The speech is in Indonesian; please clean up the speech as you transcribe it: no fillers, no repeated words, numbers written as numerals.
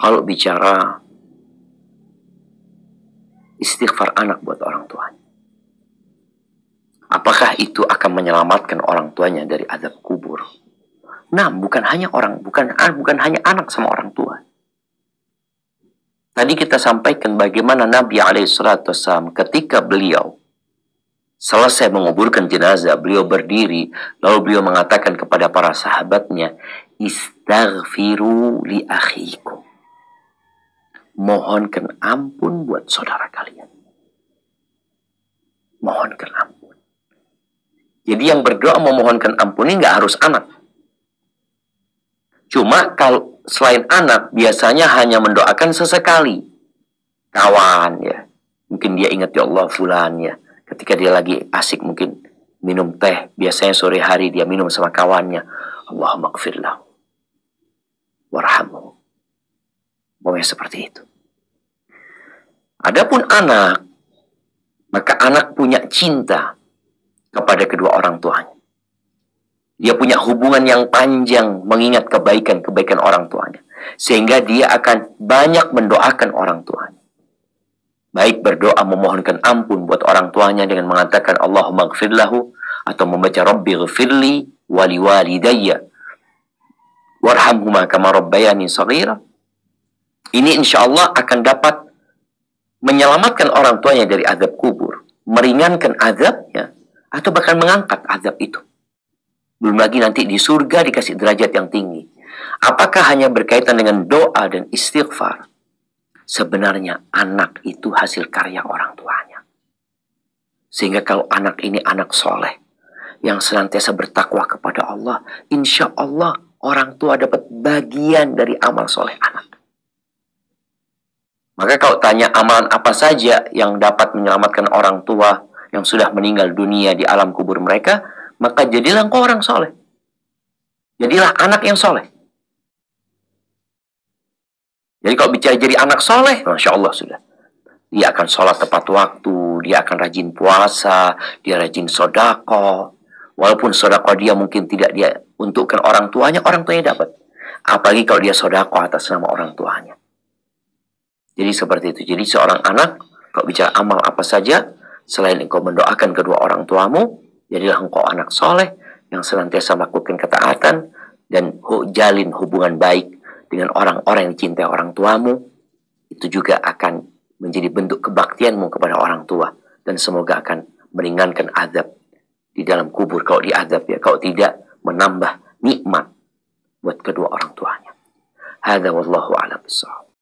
kalau bicara istighfar anak buat orang tuanya, apakah itu akan menyelamatkan orang tuanya dari azab kubur? Nah, bukan hanya anak sama orang tua. Tadi kita sampaikan bagaimana Nabi SAW ketika beliau selesai menguburkan jenazah, beliau berdiri, lalu beliau mengatakan kepada para sahabatnya, istaghfiru li akhikum. Mohonkan ampun buat saudara kalian. Mohonkan ampun. Jadi yang berdoa memohonkan ampun ini nggak harus anak. Cuma kalau selain anak, biasanya hanya mendoakan sesekali. Kawan ya. Mungkin dia ingat, ya Allah fulan ya. Ketika dia lagi asik mungkin minum teh. Biasanya sore hari dia minum sama kawannya. Allahumma ighfir lahu warhamhu. Pokoknya seperti itu. Adapun anak, maka anak punya cinta kepada kedua orang tuanya. Dia punya hubungan yang panjang mengingat kebaikan-kebaikan orang tuanya. Sehingga dia akan banyak mendoakan orang tuanya. Baik berdoa memohonkan ampun buat orang tuanya dengan mengatakan Allahumma ighfir lahu, atau membaca Rabbi ighfirli wali walidayya warhamhuma kama rabbayani shaghira. Ini insya Allah akan dapat menyelamatkan orang tuanya dari azab kubur, meringankan azabnya, atau bahkan mengangkat azab itu. Belum lagi nanti di surga dikasih derajat yang tinggi. Apakah hanya berkaitan dengan doa dan istighfar? Sebenarnya anak itu hasil karya orang tuanya. Sehingga kalau anak ini anak soleh, yang senantiasa bertakwa kepada Allah, insya Allah orang tua dapat bagian dari amal soleh anak. Maka kalau tanya amalan apa saja yang dapat menyelamatkan orang tua yang sudah meninggal dunia di alam kubur mereka, maka jadilah engkau orang soleh. Jadilah anak yang soleh. Jadi kalau bicara jadi anak soleh, Masya Allah sudah. Dia akan sholat tepat waktu, dia akan rajin puasa, dia rajin sodako. Walaupun sodako dia mungkin tidak dia untukkan orang tuanya dapat. Apalagi kalau dia sodako atas nama orang tuanya. Jadi seperti itu. Jadi seorang anak, kalau bicara amal apa saja, selain engkau mendoakan kedua orang tuamu, jadilah engkau anak soleh yang senantiasa melakukan ketaatan dan jalin hubungan baik dengan orang-orang yang dicintai orang tuamu. Itu juga akan menjadi bentuk kebaktianmu kepada orang tua, dan semoga akan meringankan azab di dalam kubur kalau diazab ya, kalau tidak menambah nikmat buat kedua orang tuanya. Hadza wallahu a'lam bishawab.